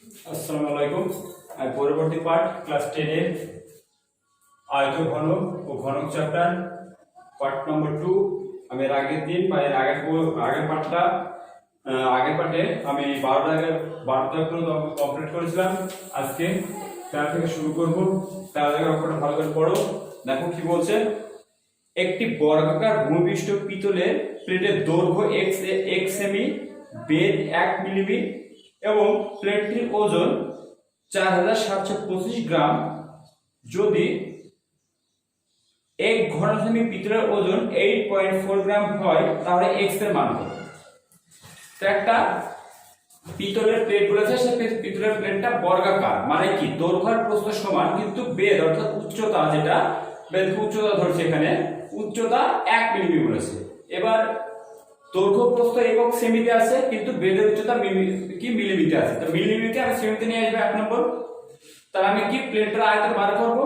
আসসালামু আলাইকুম। পরবর্তী পার্ট ক্লাস 10 এর আয়ত ঘনক ও ঘনক চ্যাপ্টার পার্ট নম্বর 2। আমি এর আগের দিন বা এর আগের পার্টে আমি 12টা কমপ্লিট করেছিলাম। আজকে তার থেকে শুরু করব। তার আগে অঙ্কটা ভালো করে পড়ো। দেখো কি বলছে। একটি বর্গাকার ভূমিপৃষ্ঠ পিতলের প্লেটের দৈর্ঘ্য x সেমি, বেধ 1 মিলিমিটার এবং প্লেটটির ওজন 4725 গ্রাম। যদি 1 ঘন সেমি পিতলের ওজন 8.4 গ্রাম হয় তাহলে x এর মান কত? তো একটা পিতলের প্লেট বলেছে, সেই পিতলের প্লেটটা বর্গাকার, মানে কি দৈর্ঘ্য আর প্রস্থ সমান, কিন্তু বেধ অর্থাৎ উচ্চতা, যেটা বেধ উচ্চতা ধরছে এখানে, উচ্চতা 1 মিলিমিটার বলেছে। এবার দৈর্ঘ্য প্রস্থ একক সেমিতে আছে, কিন্তু বেধের উচ্চতা কি মিলিমিটার আছে। তো মিলিমিটারকে আমি সেমিতে নিয়ে আসবো 1 নম্বর। তাহলে আমি কি প্লেটের আয়তন বার করব।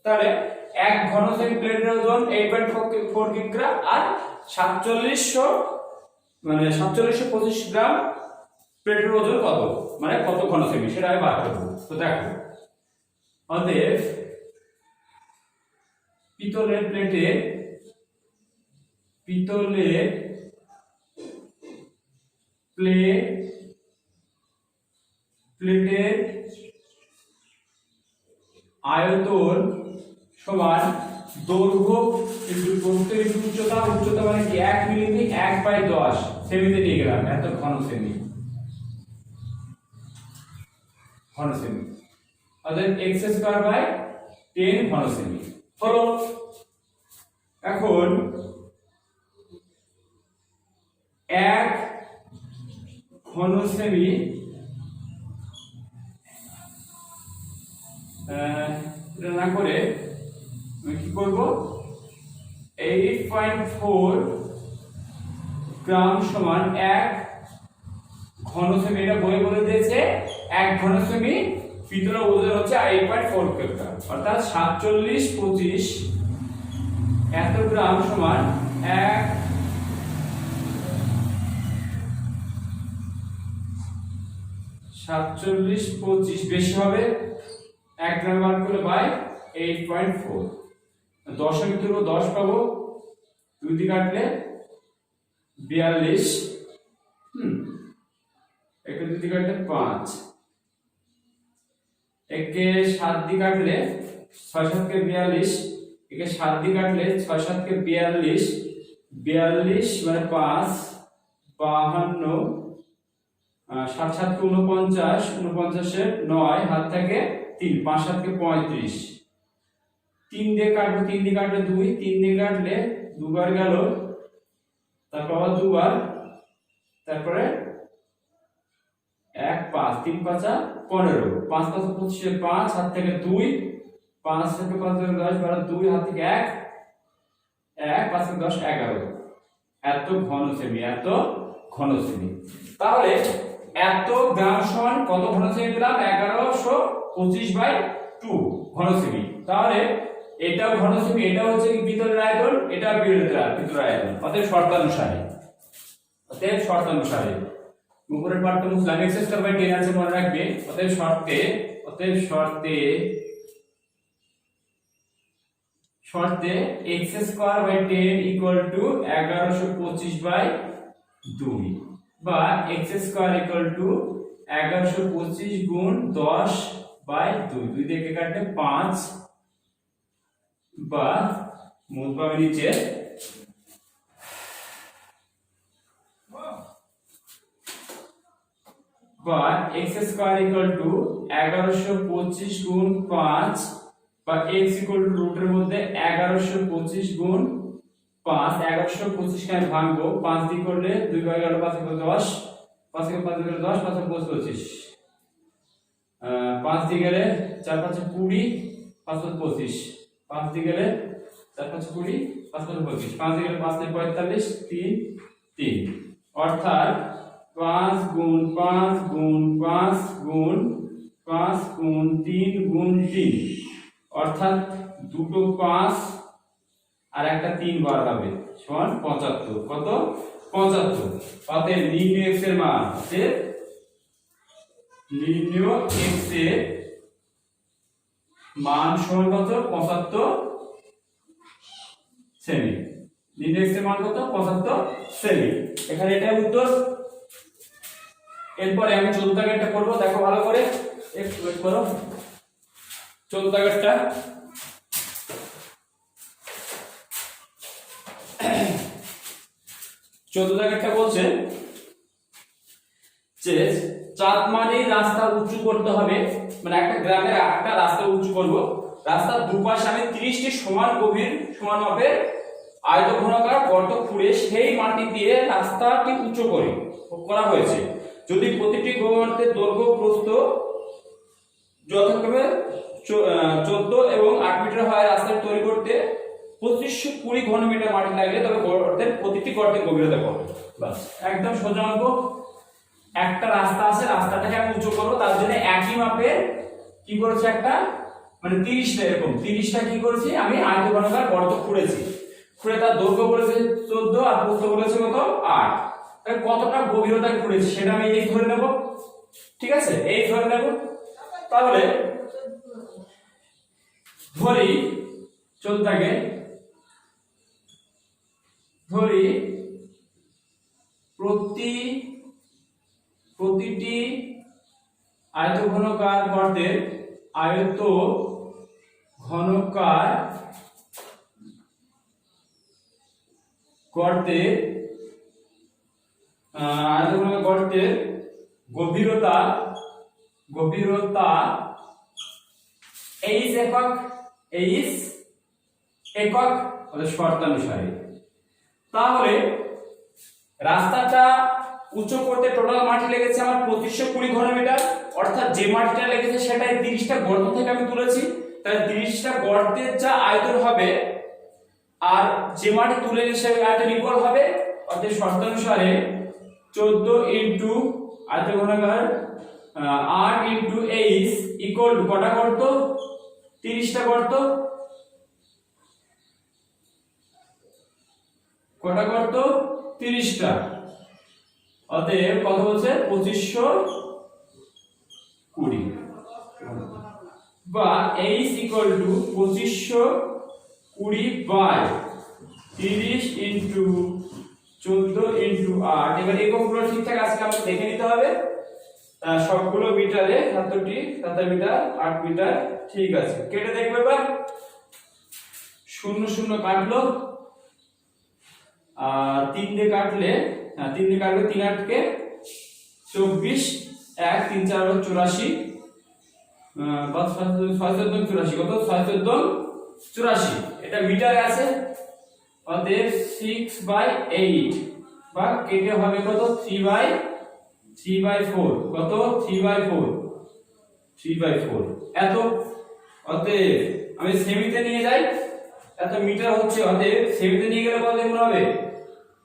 তাহলে 1 ঘন সেমি প্লেটের ওজন 8.4 কিগ্রা আর 4725 গ্রাম প্লেটের ওজন কত, মানে কত ঘন সেমি, সেটা আমি বার করব। তো দেখো, অতএব পিতলের প্লেটের প্লেটের আয়তন সমান দৈর্ঘ্য ইনটু প্রস্থ ইনটু উচ্চতা। উচ্চতা মানে কি 1 মিলিমিটার, 1/10 সেমিতে নিয়ে গেলাম, এত ঘন সেমি অর্থাৎ x²/10 ঘন সেমি হলো। এখন 1 ঘন সেমি না করে আমি কি করব, 8.4 গ্রাম সমান 1 ঘন সেমি। এটা বই বলে দিয়েছে 1 ঘন সেমি পিতলের ওজন হচ্ছে 8.4 কিগ্রা, অর্থাৎ 4725 এত গ্রাম সমান 1 4725 বেশি হবে 1 গ্রাম বার করলে বাই 8.4। 10 এর ভিতরে 10 পাবো, 2 দিয়ে কাটলে 42, একে 2 দিয়ে কাটলে 5, একে 7 দিয়ে কাটলে 6 7 কে 42, একে 7 দিয়ে কাটলে 6 7 কে 42, 42 মানে 5 52, 7 7 কে 49, 49 এর 9 হাত থেকে 3, 5 7 কে 35, 3 দিয়ে কাটবো, 3 দিয়ে কাটলে 2, 3 দিয়ে কাটলে দুবার গেল, তারপর আবার দুবার, তারপরে 1 5 3 5 15, 5 5 25, 5 হাত থেকে 2, 5 থেকে 5 10 12, 2 হাত থেকে 1, 5 থেকে 10 11, এত ঘন সেমি, এত ঘন সেমি। তাহলে এত গ্রাম সমান কত ঘন সেমি পেলাম? 1125/2 ঘন সেমি। তাহলে এটাও ঘন সেমি, এটা হচ্ছে কি পিতলের আয়তন, এটা পিতলের আয়তন। অতএব শর্তানুসারে উপরের পার্টটা মুছলাম, x²/10 আছে মনে রাখবে। অতএব শর্তে x²/10 = 1125/2 বা x² = 1125 গুণ 10/2, 2 দিয়ে কাটলে 5 বা মুছবো আমি নিচে, বা x² = 1125 গুণ 5 বা x রুটের মধ্যে 1125 গুণ 5। 1125 কে আমি ভাঙবো, 5 দিয়ে করলে 2 বার গেল, 5 × 10, 5 × 5 = 10, 5 × 5 = 25, 5 দিয়ে গেলে 4 5 20, 5 × 25, 5 দিয়ে গেলে 4 5 20, 5 × 25, 5 দিয়ে গেলে 5 × 45, 3 3, অর্থাৎ 5 গুণ 5 গুণ 5 গুণ 5 গুণ 3 গুণ 3, অর্থাৎ দুটো 5 আর একটা 3 বার হবে সমান 75। কত? 75। অতএব নিম্ন x এর মান হচ্ছে নির্ণয় x এর মান সমান কত 75 সেমি। নির্ণয় x এর মান কত 75 সেমি। এখানে এটাই উত্তর। এরপরে আমি 14 দাগেরটা করব, দেখো ভালো করে, একটু ওয়েট করো। 14 দাগেরটা 14 দাগেরটা বলছে যে চাঁদমারির রাস্তা উঁচু করতে হবে, মানে একটা গ্রামের একটা রাস্তা উঁচু করব, রাস্তার দুপাশে আমি 30টি সমান মাপের আয়তঘনাকার গর্ত খুঁড়ে সেই মাটি দিয়ে রাস্তাটি উঁচু করা হয়েছে। যদি প্রতিটি গর্তের দৈর্ঘ্য প্রস্থ যথাক্রমে 14 এবং 8 মিটার হয়, রাস্তা তৈরি করতে 2520 ঘনমিটার মাটি লাগলে তবে প্রতিটি গর্তের গভীরতা কত? বাস, একদম সোজা অঙ্ক। একটা রাস্তা আছে, রাস্তাটাকে আমি উঁচু করবো, তার জন্য একই মাপের কি করেছে একটা, মানে 30টা, এরকম 30টা কি করেছি আমি আয়তঘনাকার গর্ত খুঁড়েছি। খুঁড়ে তার দৈর্ঘ্য বলেছে 14 আর প্রস্থ বলেছে কত 8। তাহলে কতটা গভীরতা খুঁড়েছি সেটা আমি এই ধরে নেব, ঠিক আছে, এই ধরে নেব। তাহলে ধরি 14টাকে ধরি প্রতিটি আয়তঘনকার গর্তের গর্তের গভীরতা h একক শর্তানুসারে। তাহলে রাস্তাটা উঁচু করতে টোটাল মাটি লেগেছে আমার 2520 ঘনমিটার, অর্থাৎ যে মাটিটা লেগেছে সেটাই 30টা গর্ত থেকে আমি তুলেছি। তাহলে 30টা গর্তের যা আয়তন হবে আর যে মাটি তুলে সে আয়তন ইকুয়াল হবে, অর্থাৎ শর্তানুসারে 14 ইনটু আয়তঘনাকার 8 ইনটু h ইকুয়াল টু কটা গর্ত? 30টা গর্ত। কটা গর্ত? 30টা। অতএব কত বলছে 2520 বা h equal to 2520 by 30 into 14 into 8। এবার এককগুলো ঠিকঠাক আছে আমাকে দেখে নিতে হবে, সবগুলো মিটারে 7 মিটার 8 মিটার, ঠিক আছে। কেটে দেখবে এবার, 0 0 কাটলো আর 3 দিয়ে কাটলে 3 8 কে 24, 1 3 4 84, 5 5 6 84, কত 6 14 84, এটা মিটারে আছে। অতএব 6/8 বা কেটে হবে কত 3/4, কত 3/4 এত। অতএব আমি সেমিতে নিয়ে যাই, এত মিটার হচ্ছে, অতএব সেমিতে নিয়ে গেলে কত গুণ হবে?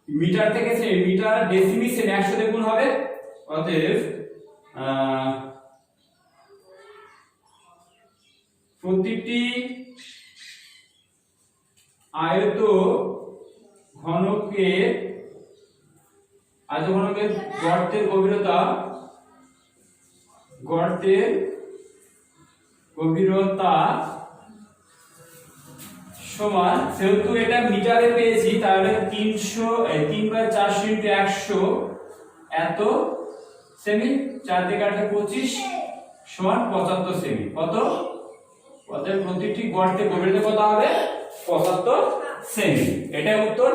মিটার থেকে সেমি, মিটার ডেসিমি সেমি 100 দিয়ে গুণ হবে। অতএব প্রতিটি আয়তঘনকের গর্তের গভীরতা সমান, যেহেতু এটা মিটারে পেয়েছি তাহলে 3/400 ইনটু 100 এত সেমি, 4 দিয়ে কাটলে 25 সমান 75 সেমি। কত? অতএব প্রতিটি গর্তের গভীরতা কত হবে? 75 সেমি। এটাই উত্তর।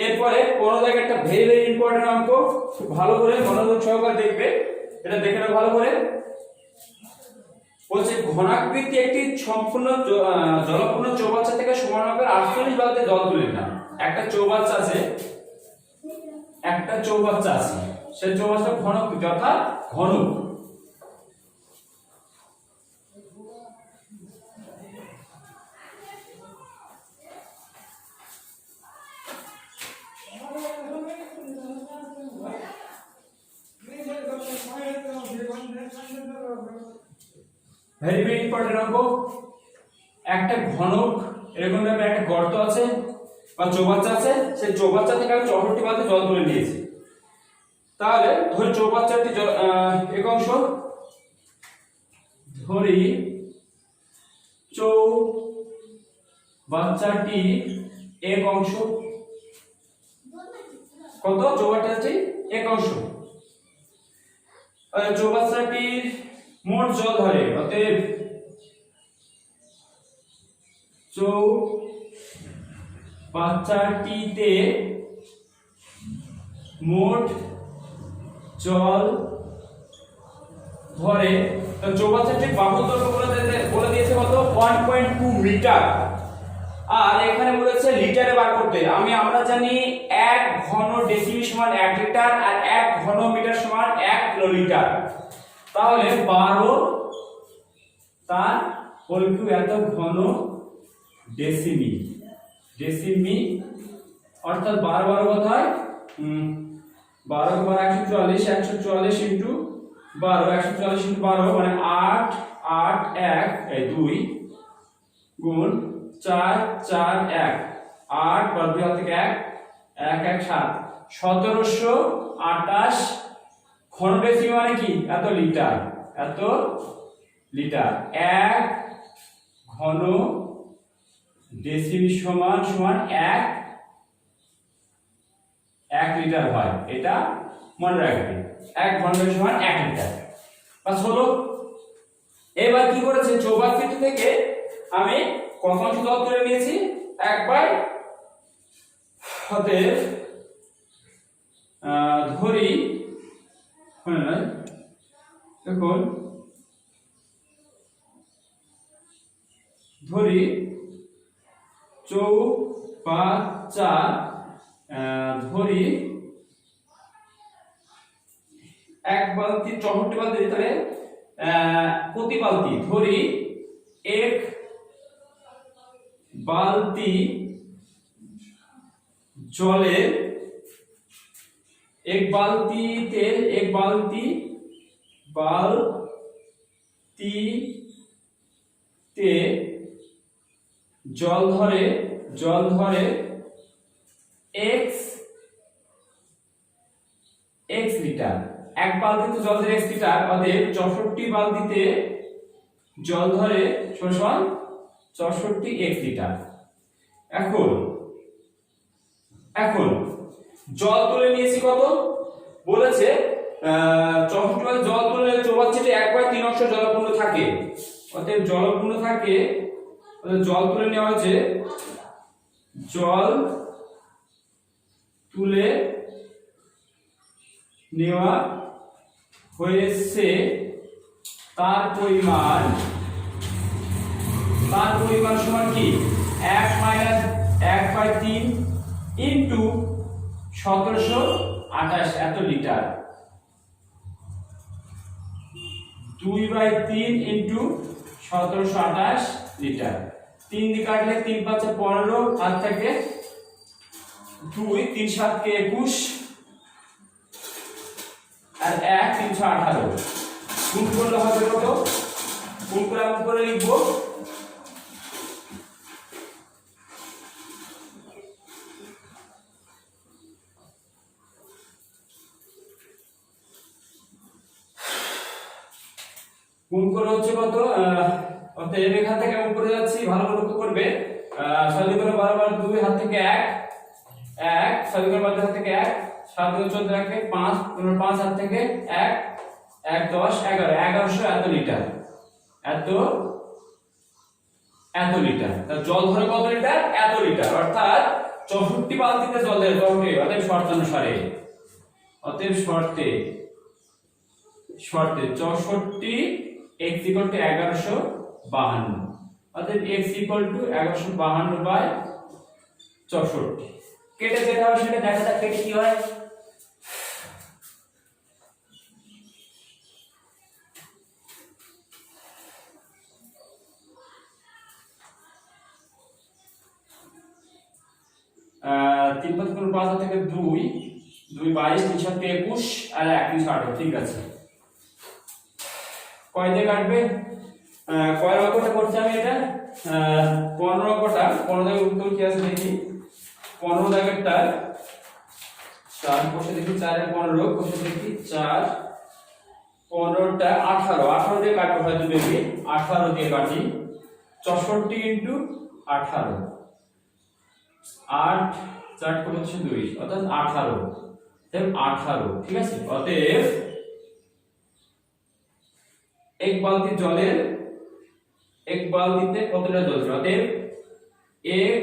এরপরে 15 দাগে একটা ভেরি ভেরি ইম্পর্টেন্ট অঙ্ক, ভালো করে মনোযোগ সহকারে দেখবে, এটা দেখে নাও ভালো করে। বলছে ঘনাকৃতি একটি সম্পূর্ণ জলপূর্ণ চৌবাচ্চা থেকে সমান মাপের 48 বালতি জল তুলে নাও। একটা চৌবাচ্চা আছে, সেই চৌবাচ্চা ঘনকৃতি অর্থাৎ ঘনক। ভেরি ভেরি ইম্পর্টেন্ট অঙ্ক। একটা ঘনক, এরকম ভাবে একটা গর্ত আছে বা চৌবাচ্চা আছে, সেই চৌবাচ্চা থেকে আমি 64 বালতি জল তুলে নিয়েছি। তাহলে ধরি চৌবাচ্চাটি একাংশ, ধরি চৌবাচ্চাটি একাংশ কত, চৌবাচ্চাটি একাংশ, চৌবাচ্চাটির মোট জল ধরে, অতএব চৌবাচ্চাটিতে মোট জল ধরে। তো চৌবাচ্চাটির বাহুর দৈর্ঘ্য বলে দিয়েছে কত, 1.2 মিটার, আর এখানে বলেছে লিটারে বার করতে। আমরা জানি 1 ঘন ডেসিমি সমান 1 লিটার, আর 1 ঘন মিটার সমান 1 কিলোলিটার। তাহলে 12 তার হোল কিউব এত ঘন ডেসিমি, অর্থাৎ 12 12 কত হয়, 12 বার 144, 144 ইনটু 12, 144 ইনটু 12 মানে 8 8 1 এই 2 গুণ 4 4 1 8 বার 2 হাত থেকে 1 1 1 7 1728 ঘন ডেসিমি মানে কি, এত লিটার, 1 ঘন ডেসিমি সমান 1 লিটার হয়। এটা মনে রাখবে, 1 ঘন ডেসিমি সমান 1 লিটার। বাস হলো। এবার কি করেছে, চৌবাচ্চাটি থেকে আমি কত অংশ জল তুলে নিয়েছি, 1/, অতএব ধরি দেখুন, ধরি চৌবাচ্চা, ধরি 1 বালতি 64 বালতি, তাহলে প্রতি বালতি ধরি 1 বালতি জলে, 1 বালতিতে 1 বালতিতে জল ধরে x লিটার। 1 বালতিতে জল ধরে x লিটার, অতএব 64 বালতিতে জল ধরে সমান 64 x লিটার। এখন জল তুলে নিয়েছি কত, বলেছে 64 বালতি জল তুলে চৌবাচ্চাটি 1/3 অংশ জলপূর্ণ থাকে, অতএব জলপূর্ণ থাকে, জল তুলে নেওয়া হয়েছে, জল তুলে নেওয়া হয়েছে, তার পরিমাণ সমান কি, 1 মাইনাস 1/3 ইনটু 1728 এত লিটার, 2/3 ইনটু 1728 লিটার। 3 দিয়ে কাটলে 3 5 15, হাত থেকে 2 3 7 কে 21, আর 1 318, গুণ করলে হবে কত, গুণ করে লিখবো গুণ করে হচ্ছে কত, অতএব এখান থেকে আমি উপরে যাচ্ছি, ভালো করে লক্ষ্য করবে, 6 করে 12 বার 2 হাত থেকে 1 1 6 করে 12 হাত থেকে 1 7 করে 14 রাখে 5 5 হাত থেকে 1 1 10 11 1100 এত লিটার, এত লিটার। তা জল ধরে কত লিটার, এত লিটার, অর্থাৎ 64 বালতিতে জল ধরে 64, অতএব শর্ত অনুসারে, শর্তে 64 x = 1152, অতএব x = 1152/64। কেটে যেটা হয় সেটা দেখা যাক কেটে কি হয়। তিন 5 × 5 থেকে 2 2 22 3 7 21 আর 1 318, ঠিক আছে। কয় দিয়ে কাটবে, কয় অঙ্কটা করছি আমি, এটা 15 অঙ্কটা। 15 দাগের উত্তর কি আছে দেখি, 15 দাগেরটা 4 কষে দেখি 4 এ 15 কষে দেখি 4 15টা 18 18 দিয়ে কাটবো হয়তো বেবি 18 দিয়ে কাটি 64 ইনটু 18 8 4 কত হচ্ছে 2 অর্থাৎ 18 তাহলে 18 ঠিক আছে। অতএব এক বালতি জলের এক বালতিতে কতটা জল ছিল, অতএব এক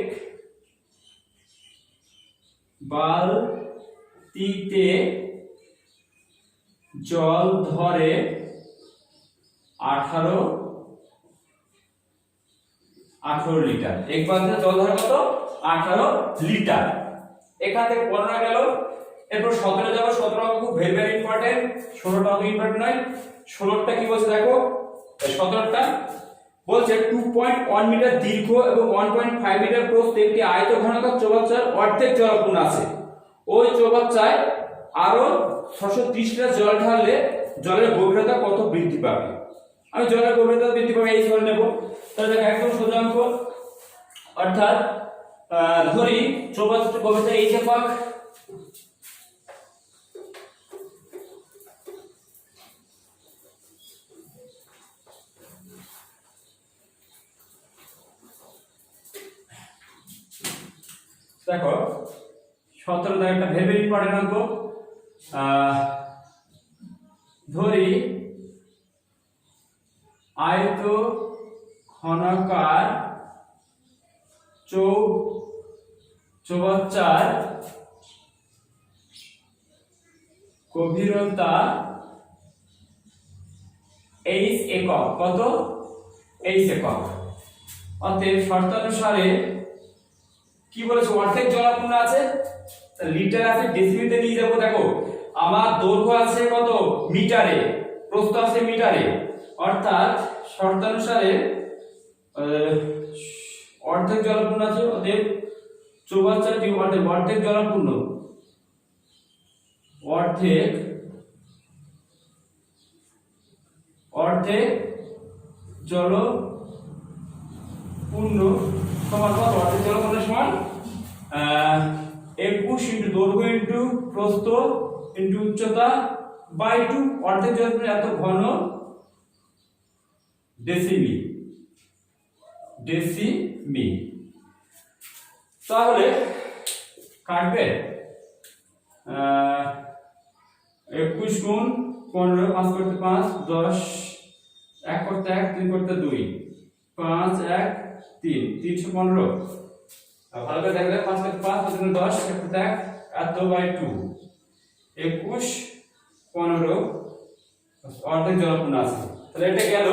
বালতিতে জল ধরে 18 লিটার। এক বালতিতে জল ধরে কত 18 লিটার। এখান থেকে 15 গেল, এরপর 17 যাব। 17 খুব ভেরি ভেরি ইম্পর্টেন্ট, 16টা অত ইম্পর্টেন্ট নয়। 16টা কি বলছে দেখো, 17টা বলছে 2.1 মিটার দীর্ঘ এবং 1.5 মিটার প্রস্থ একটি আয়তঘনাকার চৌবাচ্চার অর্ধেক জলাপূর্ণ আছে। ওই চৌবাচ্চায় আরো 630 লিটার জল ঢাললে জলের গভীরতা কত বৃদ্ধি পাবে। আমি জলের গভীরতা বৃদ্ধি পাবে এই ধরে নেব। তাহলে দেখো একদম সোজা অঙ্ক, অর্থাৎ ধরি চৌবাচ্চার গভীরতা এই যে পাক, দেখো 17 দাগ একটা ভেরি ভেরি ইম্পর্টেন্ট অঙ্ক। ধরি আয়ত ঘনাকার চৌবাচ্চার গভীরতা h একক, কত h একক। অতএব শর্তানুসারে কি বলেছে, অর্ধেক জলাপূর্ণ আছে, লিটার আছে ডেসিমিলে নিয়ে যাব। দেখো আমার দৈর্ঘ্য আছে কত মিটারে, প্রস্থ আছে মিটারে, অর্থাৎ শর্তানুসারে অর্ধেক জলাপূর্ণ আছে। অতএব চৌবাচ্চাটি অর্ধেক জলাপূর্ণ, অর্ধেক জলপূর্ণ সমান কত, অর্ধেক জলপূর্ণ সমান 21 ইনটু দৈর্ঘ্য ইনটু প্রস্থ ইনটু উচ্চতা বাই 2। অর্ধেক জলপূর্ণ এত ঘন ডেসিমি। তাহলে কাটবে 21 গুণ 15, 5 করতে 5, 10, 1 করতে 1, 3 করতে 2, 5 1 3, 315। ভালো করে দেখলে 5 করতে 5, 5 করতে 10, 1 করতে 1, এত বাই 2, 21 15 অর্ধেক জলপূর্ণ আছে। তাহলে এটা গেল।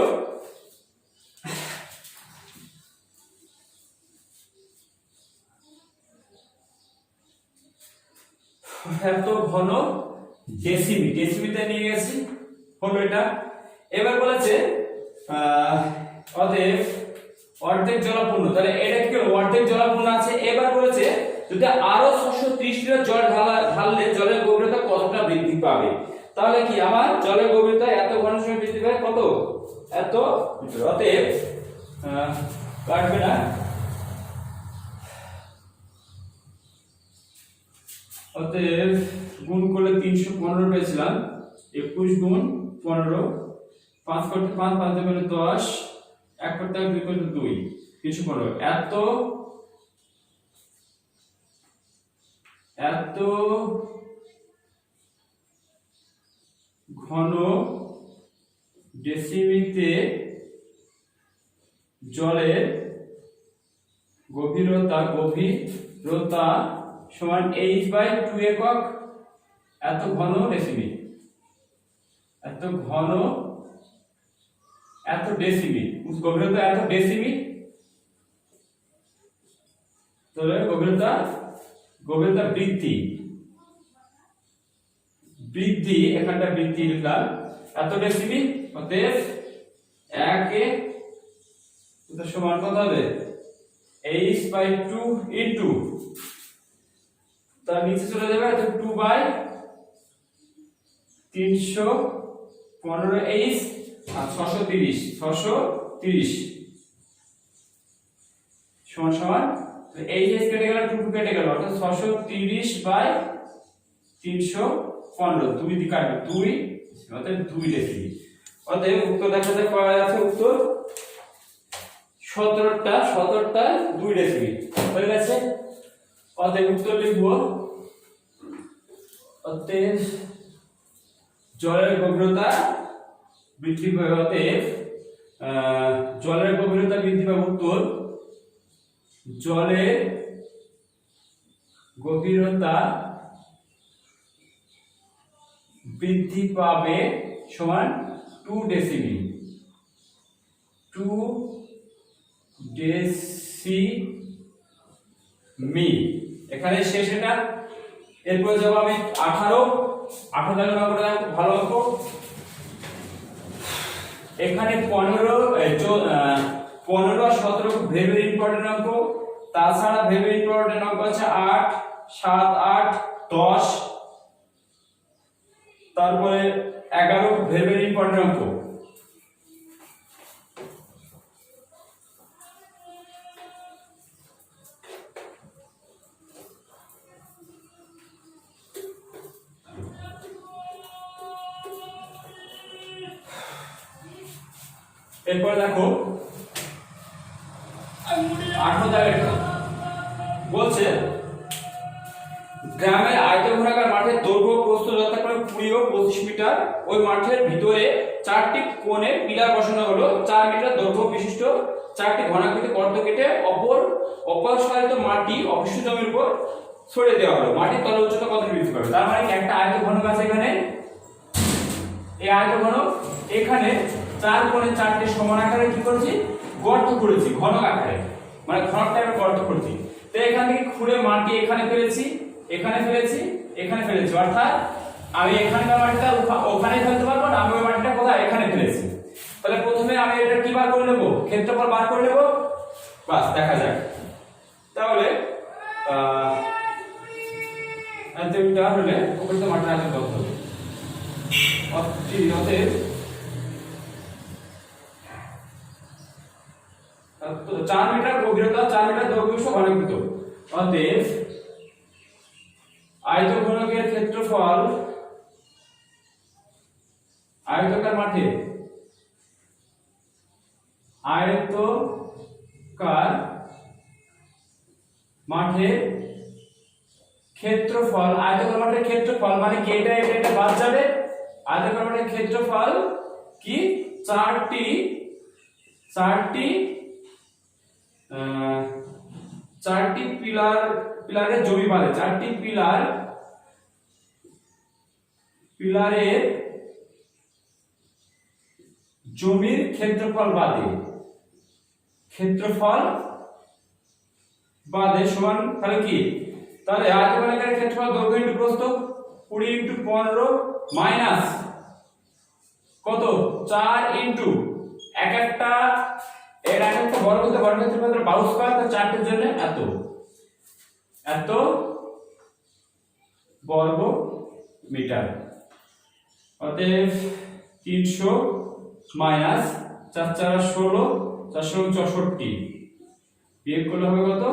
এত ঘন ডেসিমিতে নিয়ে গেছি, হলো এটা। এবার বলেছে অতএব অর্ধেক জলাপূর্ণ, তাহলে এটা কি অর্ধেক জলাপূর্ণ আছে। এবার বলেছে যদি আরো 630 লিটার জল ঢাললে জলের গভীরতা কতটা বৃদ্ধি পাবে। তাহলে কি আমার জলের গভীরতা এত ঘন সময় বৃদ্ধি পাবে কত, এত মিটার। অতএব কাটবে না, অতএব গুণ করলে 315 পেয়েছিলাম। 21 গুণ 15, 5 করতে 5, 5 দিয়ে 10, 1 করতে 1, 2 করতে 2, 315। এত ঘন ডেসিমিতে জলের গভীরতা সমান h বাই 2 একক। এত ঘন ডেসিমি, এত ঘন, এত ডেসিমি, গভীরতা এত ডেসিমি। তাহলে গভীরতা বৃদ্ধি এখানটা বৃদ্ধি লিখলাম, এত ডেসিমি। অতএব 1 সমান কত হবে, h বাই 2 ইনটু, তার নিচে চলে যাবে 2 বাই 315 h আর 630 সমান সমান। এই h কেটে গেল, 2 কেটে গেল, অর্থাৎ 630 বাই 315 2 দিয়ে কাটবে 2 অতএব 2 ডেসিমিল। অতএব উত্তর দেখাতে পাওয়া যাচ্ছে উত্তর 17টা 2 ডেসিমিল হয়ে গেছে। অতএব উত্তর লিখব অতএব জলের গভীরতা বৃদ্ধি পাবে। অতএব জলের গভীরতা বৃদ্ধি পাবে। উত্তর জলের গভীরতা বৃদ্ধি পাবে সমান 2 ডেসিমিল 2 ডেসিমিল। এখানে শেষ এটা। এরপর যাব আমি 18 নম্বরে ভালো অঙ্ক। এখানে 15 আর 17 ভেরি ভেরি ইম্পর্টেন্ট অঙ্ক। তাছাড়া ভেরি ভেরি ইম্পর্টেন্ট অঙ্ক আছে 8 7 8 10, তারপরে 11 ভেরি ভেরি ইম্পর্টেন্ট অঙ্ক। এরপর দেখো 18 জায়গাটা বলছে গ্রামের আয়তঘনাকার মাঠের দৈর্ঘ্য প্রস্থ যথাক্রমে 20 ও 25 মিটার। ওই মাঠের ভিতরে 4টি কোণে পিলার বসানো হলো। 4 মিটার দৈর্ঘ্য বিশিষ্ট 4টি ঘনাকৃতি গর্ত কেটে অপসারিত মাটি অবশিষ্ট জমির উপর ছড়িয়ে দেওয়া হলো। মাটির তলের উচ্চতা কত বৃদ্ধি পাবে? তার মানে একটা আয়তঘনক আছে এখানে। এই আয়তঘনক এখানে 4 কোণে 4টি সমান আকারে কি করেছি? গর্ত করেছি, ঘনক আকারে, মানে ঘনক টাইপের গর্ত করেছি। তো এখান থেকে খুঁড়ে মাটি এখানে ফেলেছি, এখানে ফেলেছি, এখানে ফেলেছি। অর্থাৎ আমি এখানকার মাটিটা ওখানে ফেলতে পারবো না, আমি ওই মাটিটা কোথায়? এখানে ফেলেছি। তাহলে প্রথমে আমি এটা কি বার করে নেব? ক্ষেত্রফল বার করে নেব। বাস দেখা যাক। তাহলে আয়তনটা হলে উপরিত মাটির আয়তন কত হবে? অতএব 4 মিটার গভীরতা, 4 মিটার দৈর্ঘ্য ঘনীভূত। অতএব আয়তঘনকের ক্ষেত্রফল আয়তকার মাঠে ক্ষেত্রফল, আয়তকার মাঠের ক্ষেত্রফল মানে কি? এটা বাদ যাবে। আয়তকার মাঠের ক্ষেত্রফল কি? 4টি পিলারের জমি বাদে, 4টি পিলারের জমির ক্ষেত্রফল বাদে সমান। তাহলে কি? তাহলে আয়তঘনকের ক্ষেত্রফল দৈর্ঘ্য ইনটু প্রস্থ 20 ইনটু 15 মাইনাস কত? 4 ইনটু এক একটা বর্গক্ষেত্রফল 12 স্কয়ার, তো 4টির জন্য এত বর্গ মিটার। অতএব 300 মাইনাস 4 4 16 4 64 বিয়োগ করলে হবে কত?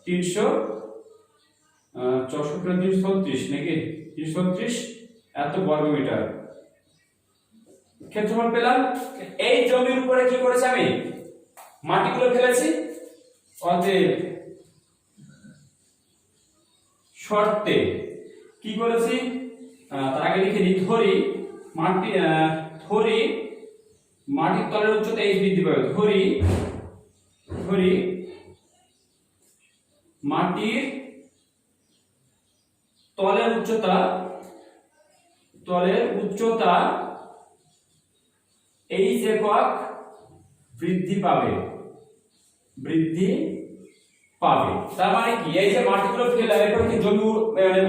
364 নাকি 336 এত বর্গ মিটার ক্ষেত্রফল পেলাম। এই জমির উপরে কি করেছি? আমি মাটিগুলো ফেলেছি। অতএব শর্তে কি করেছি? তার আগে লিখে দিই, ধরি মাটির তলের উচ্চতা h বৃদ্ধি পাবে। ধরি মাটির তলের উচ্চতা h একক বৃদ্ধি পাবে। তার মানে কি? এই যে মাটিগুলো ফেলে এরপর কি জমি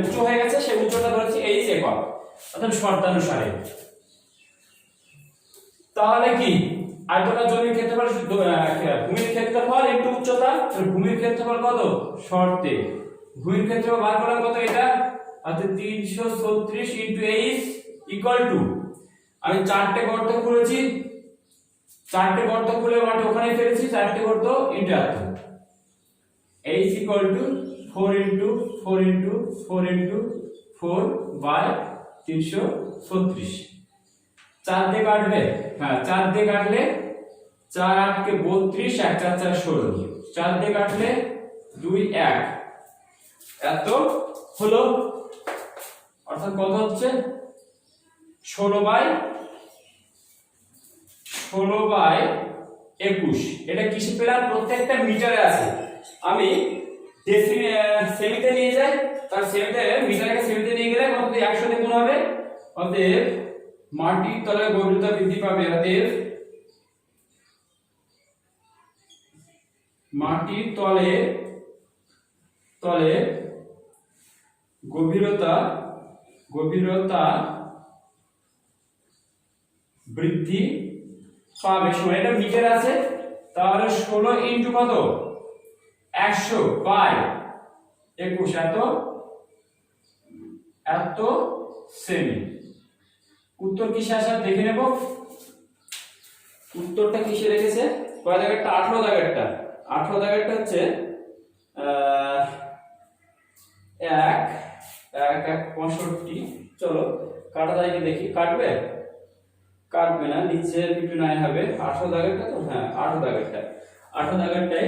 উচ্চ হয়ে গেছে, সেই উচ্চতা ধরেছি h একক, অর্থাৎ শর্তানুসারে। তাহলে কি? আয়তকার জমির ক্ষেত্রফল ভূমির ক্ষেত্রফল ইনটু উচ্চতা। ভূমির ক্ষেত্রফল কত? শর্তে ভূমির ক্ষেত্রফল বার করলাম কত? এটা অর্থাৎ 336 ইনটু h ইকুয়াল টু, আমি 4টে গর্ত করেছি, 4টে গর্ত করে মাটি ওখানে ফেলেছি, 4টে গর্ত ইনটু এত, h equal to 4 into 4 into 4 into 4 by 336। 4 দিয়ে কাটবে, হ্যাঁ 4 দিয়ে কাটলে 4 8 কে 32, 1 4 4 16, 4 দিয়ে কাটলে 2 1, এত হলো। অর্থাৎ কত হচ্ছে 16/21। এটা কিসে পেলাম? প্রত্যেকটা মিটারে আছে। আমি সেমিতে নিয়ে যাই, তার সেমিতে মিটারকে সেমিতে নিয়ে গেলে কত 100 দিয়ে গুণ হবে। অতএব মাটির তলায় গভীরতা বৃদ্ধি পাবে। অতএব মাটির তলে গভীরতা বৃদ্ধি পাবে সময়। এটা মিটার আছে, তাহলে 16 ইনটু কত 100 বাই 21, এত সেমি। উত্তর কিসে আসা দেখে নেব। উত্তরটা কিসে রেখেছে? কয় দাগেরটা? 18 দাগেরটা। 18 দাগেরটা হচ্ছে 1 1 1 65। চলো কাটা যায় কি দেখি। কাটবে না, নিচে 59 হবে। 18 দাগেরটা তো, হ্যাঁ 18 দাগেরটাই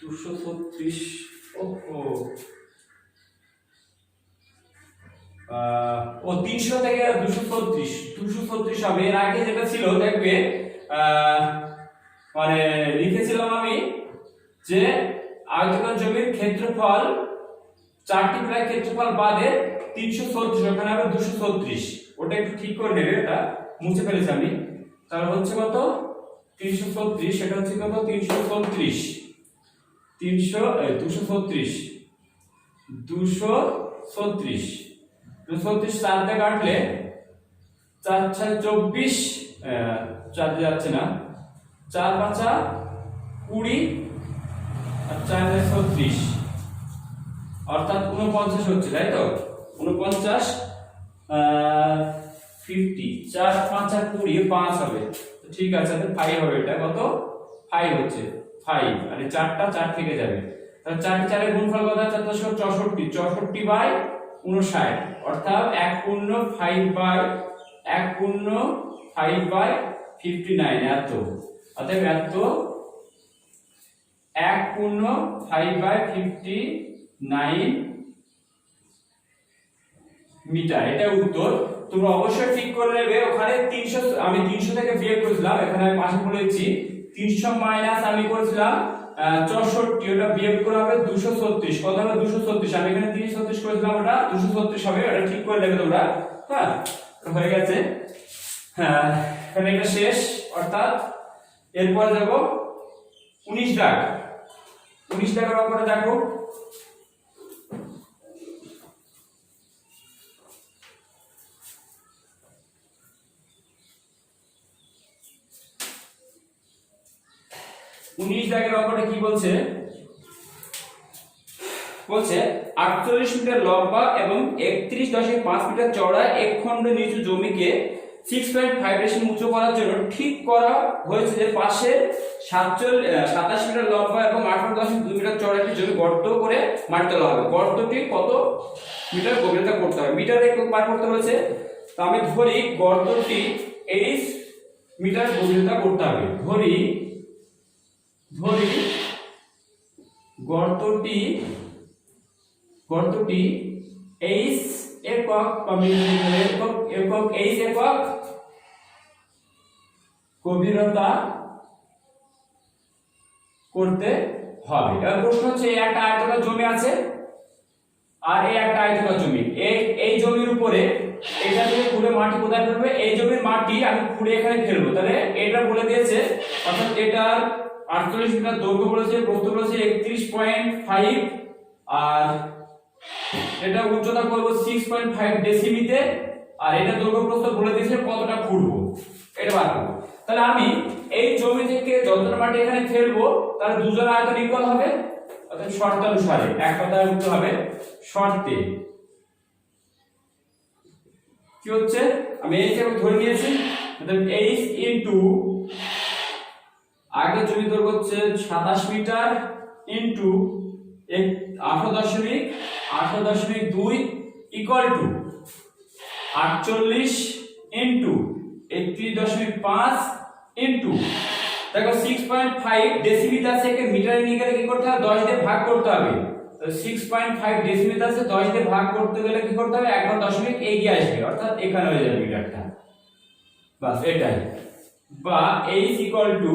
236। ওহো, 300 থেকে 236 হবে। এর আগে যেটা ছিল দেখবে মানে লিখেছিলাম আমি যে আয়তকার জমির ক্ষেত্রফল 4টি প্রায় ক্ষেত্রফল বাদে 336, ওখানে হবে 236। ওটা একটু ঠিক করে নেবে, এটা মুছে ফেলেছি আমি। তাহলে হচ্ছে কত 336, এটা হচ্ছে কত 336 4 দিয়ে কাটলে 4 6 24, 4 দিয়ে যাচ্ছে না, 4 5 20 আর 4 36, অর্থাৎ 49 হচ্ছে, তাই তো? 49 50, 4 5 20, 5 হবে। ঠিক আছে, 5 হবে। এটা কত 5 হচ্ছে 5, আর 4টা 4 থেকে যাবে। তাহলে 4 4 এর গুণফল কত? 64/59, অর্থাৎ 1/5/59 এত। অতএব এত 1/5/59 মিটার। এটা উত্তর। তোমরা অবশ্যই ঠিক করে নেবে। ওখানে 300 আমি 300 থেকে বিয়োগ করেছিলাম, এখানে আমি পাশে বলেছি 300 মাইনাস আমি করেছিলাম 64, ওটা বিয়োগ করা হবে 236। কত হবে 236? আমি এখানে 336 করেছিলাম, ওটা 236 হবে। ওটা ঠিক করে নেবে তোমরা। হ্যাঁ হয়ে গেছে। হ্যাঁ এখানে এটা শেষ। অর্থাৎ এরপর যাব 19 দাগ। 19 দাগের অঙ্কটা দেখো। 19 দাগের অঙ্কটা কি বলছে? বলছে 48 মিটার লম্বা এবং 31.5 মিটার চওড়া এক খণ্ড নিচু জমিকে 6.5 ডেসিমিটার উঁচু করার জন্য ঠিক করা হয়েছে যে পাশে 27 মিটার লম্বা এবং 18.2 মিটার চওড়া একটি জমি গর্ত করে মাটি তোলা হবে। গর্তটি কত মিটার গভীরতা করতে হবে? মিটারে বার করতে হয়েছে। তো আমি ধরি গর্তটি 8 মিটার গভীরতা করতে হবে। ধরি গর্তটি h একক গভীরতা করতে হবে। এবার প্রশ্ন হচ্ছে একটা আয়তাকার জমি আছে আর এই একটা আয়তাকার জমি। এই জমির উপরে এটা থেকে খুঁড়ে মাটি কোথায় ফেলবে? এই জমির মাটি আমি খুঁড়ে এখানে ফেলবো। তাহলে এটা বলে দিয়েছে, অর্থাৎ এটার 48 মিটার দৈর্ঘ্য বলেছে, প্রস্থ বলেছে 31.5, আর এটা উচ্চতা করব 6.5 ডেসিমিতে, আর এটা দৈর্ঘ্য প্রস্থ বলে দিয়েছে কতটা খুঁড়বো, এটা বার করব। তাহলে আমি এই জমি থেকে যতটা মাটি এখানে ফেলবো তাহলে দুজন আয়তন ইকুয়াল হবে। অর্থাৎ শর্তানুসারে, এক কথায় উত্তর হবে শর্তে। কি হচ্ছে? আমি এই হিসাবে ধরে নিয়েছি, অর্থাৎ h ইনটু আগে জমি দৈর্ঘ্য হচ্ছে 27 metre into 18.8 18.2 equal to 48 into 31.5 into দেখো 6.5 ডেসিমিটার থেকে মিটারে নিয়ে গেলে কি করতে হবে 10 দিয়ে ভাগ করতে হবে। তো 6.5 ডেসিমিটার থেকে 10 দিয়ে ভাগ করতে গেলে কি করতে হবে 11 দশমিক এগিয়ে আসবে, অর্থাৎ এখানে হয়ে যাবে মিটারটা। বাস এটাই, বা h equal to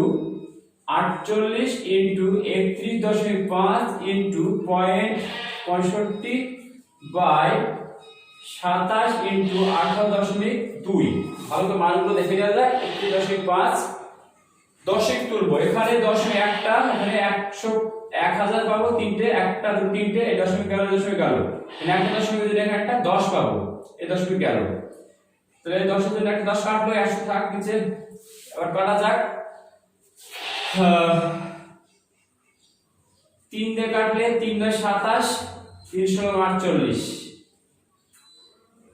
48 into 31.5 into 0.65 by 27 into 18.2। ভালো করে মানগুলো দেখে নেওয়া যায়। 31.5 দশমিক তুলবো, এখানে দশমিক একটা, এখানে 100 1000 পাবো, তিনটে একটা দুটো তিনটে, এই দশমিক গেল দশমিক গেল, মানে একটা দশমিক যদি এখানে একটা 10 পাবো, এই দশমিক গেল। তাহলে এই 10 এর জন্য একটা 10 কাটলো, 100 থাক নিচে। এবার কাটা যাক, 3 দিয়ে কাটলে 3 × 27, 3 × 48।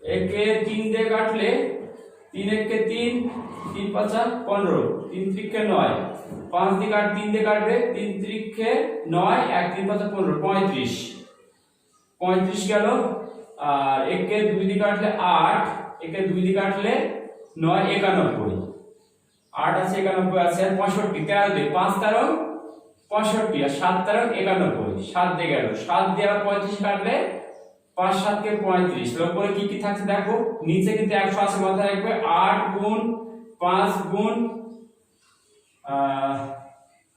একে 3 দিয়ে কাটলে 3 একে 3, 3 × 5 = 15, 3 × 3 = 9, 5 দিয়ে কাট 3 দিয়ে কাটবে 3 × 3 = 9, 1 3 5 15, 35 গেল। আর একে 2 দিয়ে কাটলে 8, একে 2 দিয়ে কাটলে 9 91, 8 আছে 91 আছে, আর 65, 13 দিয়ে 5 13 65, আর 7 13 91, 7 দিয়ে গেল, 7 দিয়ে আবার 35 কাটলে 5 7 কে 35। তাহলে উপরে কি কি থাকছে দেখো, নিচে কিন্তু 100 আছে, মাথায় রাখবে 8 গুণ 5 গুণ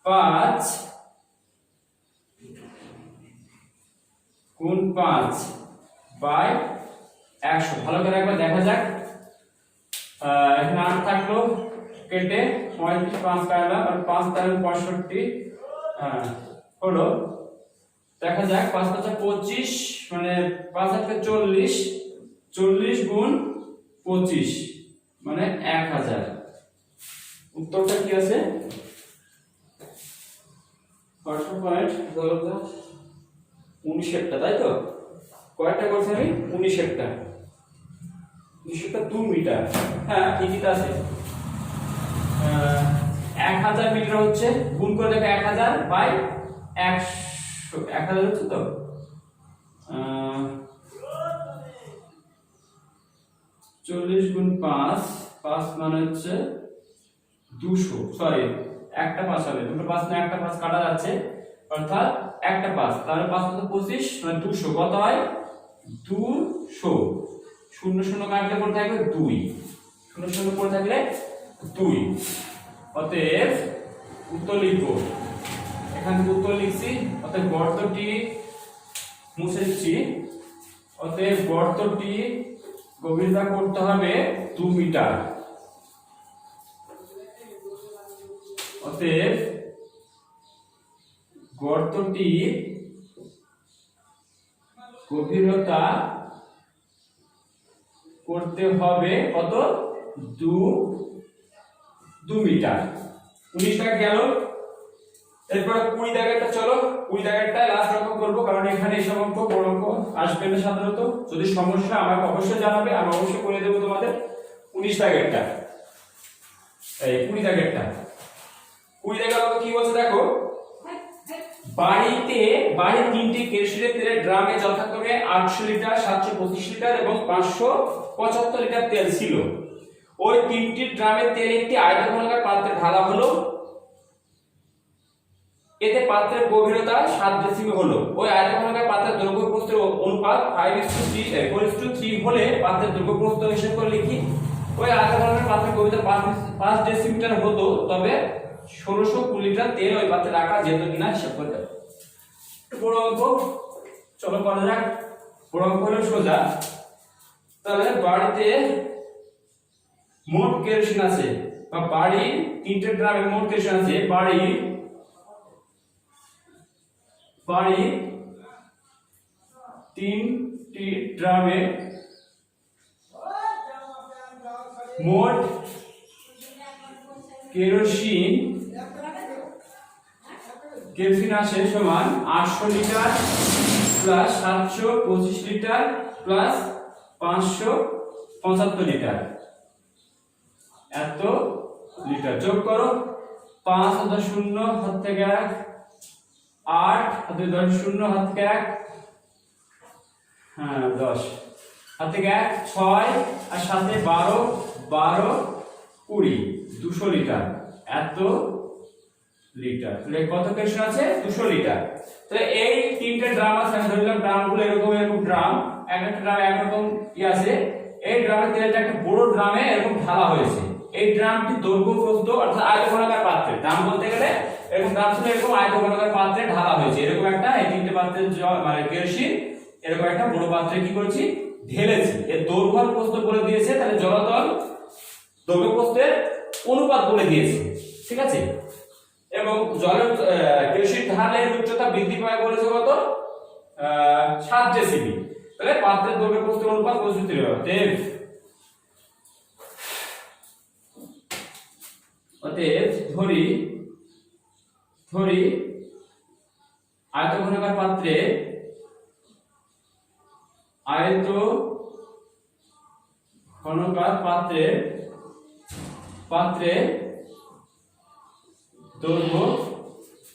5 গুণ 5 বাই 100। ভালো করে একবার দেখা যাক, এখানে 8 থাকলো, কেটে 35 5 কাটলাম, আর 5 13 65 হলো। দেখা যাক 5 5 25, মানে 5 8 40, 40 গুণ 25 মানে 1000। উত্তরটা কি আছে? 19টা, তাই তো? কয়টা করছি আমি? 19টা 2 মিটার। হ্যাঁ ঠিকই আছে। 1000 মিটার হচ্ছে, গুণ করে দেখো 1000 বাই 100, 1000 হচ্ছে তো 40 গুণ 5, 5 মানে হচ্ছে 200, সরি একটা 5 হবে, দুটো 5 না একটা 5 কাটা যাচ্ছে, অর্থাৎ একটা 5, তাহলে 5 কত 25, মানে 200 কত হয় 200। 0 0 কাটলে পড়ে থাকবে 2, 0 0 পড়ে থাকলে 2। অতএব উত্তর লিখবো, এখানে উত্তর লিখছি, অতএব গর্তটি মুছে দিচ্ছি। অতএব গর্তটি গভীরতা করতে হবে 2 মিটার। অতএব গর্তটি গভীরতা করতে হবে কত 2 মিটার। 19 টাকা গেল। এরপর 20 দাগেরটা, চলো 20 দাগেরটা লাস্ট অঙ্ক করবো, কারণ এখানে এইসব অঙ্ক বড় অঙ্ক আসবে না সাধারণত। যদি সমস্যা আমাকে অবশ্যই জানাবে, আমি অবশ্যই করে দেবো তোমাদের। 19 দাগেরটা, এই 20 দাগেরটা, 20 দাগের অঙ্ক কি বলছে দেখো, বাড়ির 3টি কেরোসিনের তেলের ড্রামে যথাক্রমে 800 লিটার, 725 লিটার এবং 575 লিটার তেল ছিল। ওই 3টি ড্রামের তেল একটি আয়তক্ষেত্রাকার পাত্রে ঢালা হলো। এতে পাত্রের গভীরতা 7 ডেসিমি হলো। ওই আয়তক্ষেত্রাকার পাত্রের দৈর্ঘ্য প্রস্থের অনুপাত 5:3 হলে পাত্রের দৈর্ঘ্য প্রস্থ হিসাব করে লিখি। ওই আয়তক্ষেত্রাকার পাত্রের গভীরতা 5 ডেসিমিটার হতো, তবে 1620 লিটার তেল ওই পাত্রে রাখা যেত কিনা হিসাব করতে হবে। বড় অঙ্ক, চলো করা যাক। বড় অঙ্ক হলো সোজা। তাহলে বাড়িতে মোট কেরোসিন আছে, বা বাড়ির 3টে ড্রামে মোট কেরোসিন আছে, বাড়ির 3টি ড্রামে মোট কেরোসিন আছে সমান 800 litre plus 725 litre plus 575 litre. এত লিটার যোগ করো, 5 হাতে 0 হাত থেকে 1, 8 হাতে 10 0 হাত থেকে 1, হ্যাঁ 10 হাত থেকে 1 6 আর সাথে 12 12 20 200 লিটার এত লিটার। তাহলে কত কেরোসিন আছে 200 লিটার। তাহলে এই তিনটে ড্রাম আছে, আমি ধরলাম ড্রামগুলো এরকম এরকম ড্রাম, এক একটা ড্রামে একরকম ই আছে। এই ড্রামের তেলটা একটা বড় ড্রামে এরকম ঢালা হয়েছে। এই ড্রামটি দৈর্ঘ্য প্রস্থ অর্থাৎ আয়তঘনাকার পাত্রে, ড্রাম বলতে গেলে এরকম ড্রাম ছিল এরকম আয়তঘনাকার পাত্রে ঢালা হয়েছে। এরকম একটা এই তিনটে পাত্রের মানে কেরোসিন এরকম একটা বড় পাত্রে কি করেছি ঢেলেছি। এর দৈর্ঘ্য প্রস্থ বলে দিয়েছে, তাহলে জলতল দৈর্ঘ্য প্রস্থের অনুপাত বলে দিয়েছে, ঠিক আছে। এবং জলের কেরোসিন ঢালের উচ্চতা বৃদ্ধি পায় বলেছে কত 7 ডেসিবি। তাহলে পাত্রের দৈর্ঘ্য প্রস্থের অনুপাত কত সূত্রে হবে অতএব ধরি আয়তঘনাকার পাত্রে পাত্রে দৈর্ঘ্য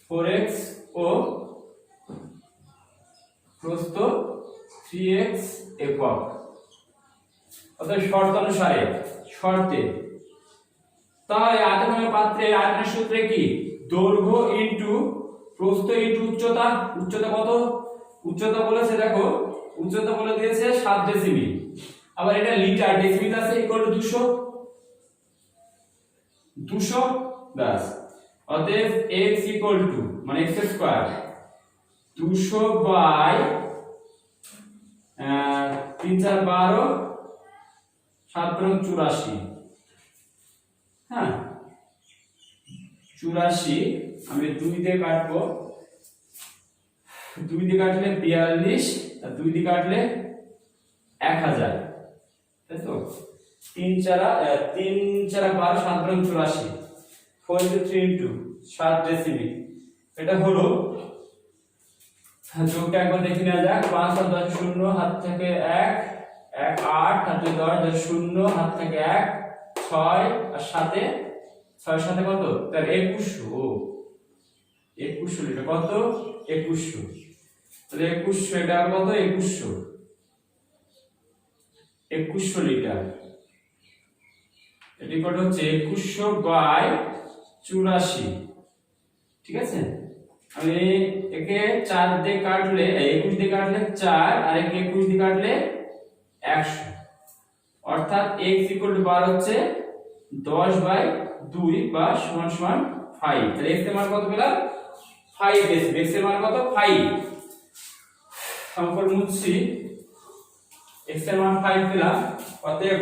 4x ও প্রস্থ 3x একক। অর্থাৎ শর্তে তাহলে আয়তঘনাকার পাত্রে আয়তনের সূত্রে কি দৈর্ঘ্য ইনটু প্রস্থ ইনটু উচ্চতা। উচ্চতা কত? উচ্চতা বলেছে দেখো, উচ্চতা বলে দিয়েছে 7 ডেসিবি। আবার এটা লিটার, ডেসিবিল আছে ইকুয়াল টু 200 ব্যাস। অতএব x ইকুয়াল টু মানে x স্কয়ার 200 বাই 3 4 12 7 84। হ্যাঁ 84 আমি 2 দিয়ে কাটবো, 2 দিয়ে কাটলে 42 আর 2 দিয়ে কাটলে 1000, তাই তো। 3 4 12 7 84 4 into 3 into 7 ডেসিবি। এটা হলো যোগটা একবার দেখে নেওয়া যাক। 5 আর 10 0 হাত থেকে 1 1 8 হাত থেকে 10 0 হাত থেকে 1 6 আর সাথে 6 সাথে কত তার 2100 লিটার কত 2100। তাহলে 2100 এটা কত 2100 লিটার। এটি কত হচ্ছে 2100 বাই 84, ঠিক আছে। আমি একে 4 দিয়ে কাটলে 21 দিয়ে কাটলে 4 আর একে 21 দিয়ে কাটলে 100, অর্থাৎ x 12 হচ্ছে 10 বাই 2 বা সমান সমান 5। তাহলে x এর মান কত পেলাম 5 ডেসিবেল। x এর মান কত 5। সম্পূর্ণ মুছছি, x এর মান 5 পেলাম। অতএব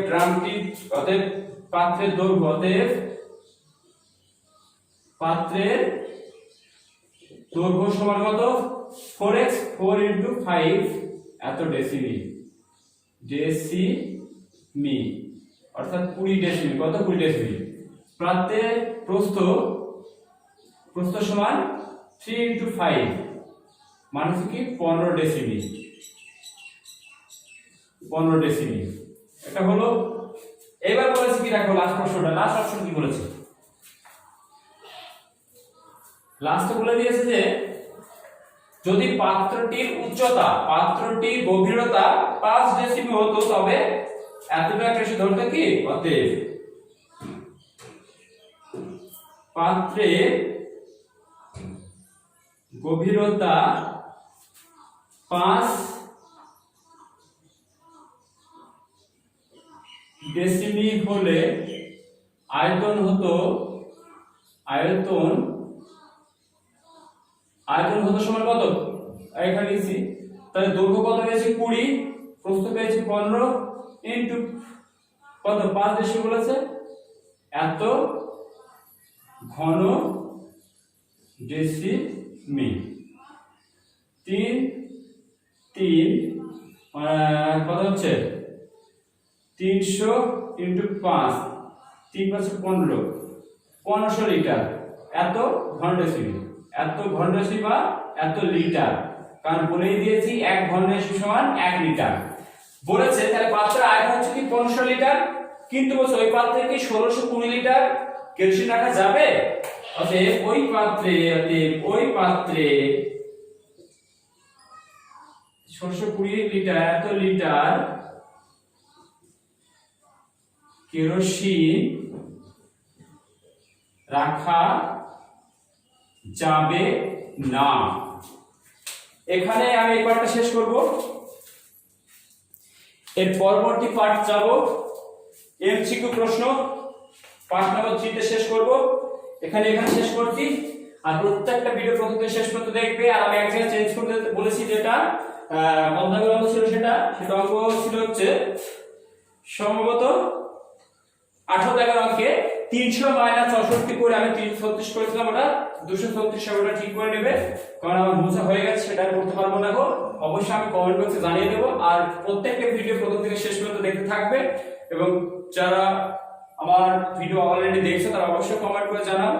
পাত্রের দৈর্ঘ্য সমান কত 4x 4 into 5 এত ডেসিমি অর্থাৎ 20 ডেসিমি। কত 20 ডেসিমি। পাত্রের প্রস্থ সমান 3 into 5 মানে কি 15 ডেসিমি। এটা হলো। এবার বলেছে কি দেখো লাস্ট অপশন কি বলেছে। লাস্টে বলে দিয়েছে যে যদি পাত্রটির গভীরতা 5 ডেসিমি হতো তবে এতটা কেরোসিন ধরতে কি। অতএব পাত্রের গভীরতা 5 ডেসিমি হলে আয়তন হতো সমান কত এখানে লিখছি। তাহলে দৈর্ঘ্য কত পেয়েছি 20, প্রস্থ পেয়েছি 15 ইনটু কত 5 ডেসিমি বলেছে এত ঘন ডেসিমি। 3 কত হচ্ছে 300 ইনটু 5 3 5 1500 লিটার এত ঘন ডেসিমি। এত ঘন ডেসিমি বা এত লিটার, কারণ বলেই দিয়েছি 1 ঘন ডেসিমি সমান 1 লিটার বলেছে। তাহলে পাত্রের আয়তন হচ্ছে কি 1500 লিটার, কিন্তু বলছে ওই পাত্রে কি 1620 লিটার কেরোসিন রাখা যাবে। অতএব ওই পাত্রে 620 লিটার, এত লিটার কেরোসিন রাখা যাবে না। এখানে আমি এই পার্টটা শেষ করব, এর পরবর্তী পার্ট যাব এমসিকিউ প্রশ্ন পার্ট নাম্বার 3 তে শেষ করব। এখানে শেষ করছি। আর প্রত্যেকটা ভিডিও প্রথম থেকে শেষ পর্যন্ত দেখবে। আর আমি এক জায়গায় চেঞ্জ করতে বলেছি, যেটা অঙ্কের অঙ্ক ছিল সেটা অঙ্ক ছিল হচ্ছে সম্ভবত 18 টাকার অঙ্কে 300 মাইনাস 64 করে আমি 336 করেছিলাম, ওটা 236 হবে, ওটা ঠিক করে নেবে, কারণ আমার বোঝা হয়ে গেছে, সেটা করতে পারবো না গো। অবশ্যই আমি কমেন্ট বক্সে জানিয়ে দেবো। আর প্রত্যেকটা ভিডিও প্রথম থেকে শেষ পর্যন্ত দেখতে থাকবে, এবং যারা আমার ভিডিও অলরেডি দেখছো তারা অবশ্যই কমেন্ট করে জানাও,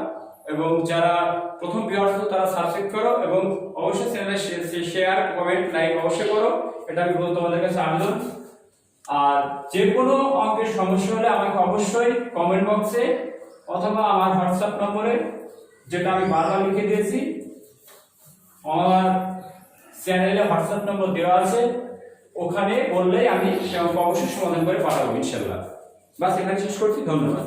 এবং যারা প্রথম ভিউয়ার্স তারা সাবস্ক্রাইব করো, এবং অবশ্যই চ্যানেলে শেয়ার কমেন্ট লাইক অবশ্যই করো, এটা আমি বলতে তোমাদের কাছে আবেদন। আর যে কোনো অঙ্কের সমস্যা হলে আমাকে অবশ্যই কমেন্ট বক্সে অথবা আমার হোয়াটসঅ্যাপ নম্বরে, যেটা আমি বারবার লিখে দিয়েছি, আমার চ্যানেলে হোয়াটসঅ্যাপ নম্বর দেওয়া আছে, ওখানে বললেই আমি অবশ্যই সমাধান করে পাঠাবো ইনশাআল্লাহ। বাস এখানে শেষ করছি, ধন্যবাদ।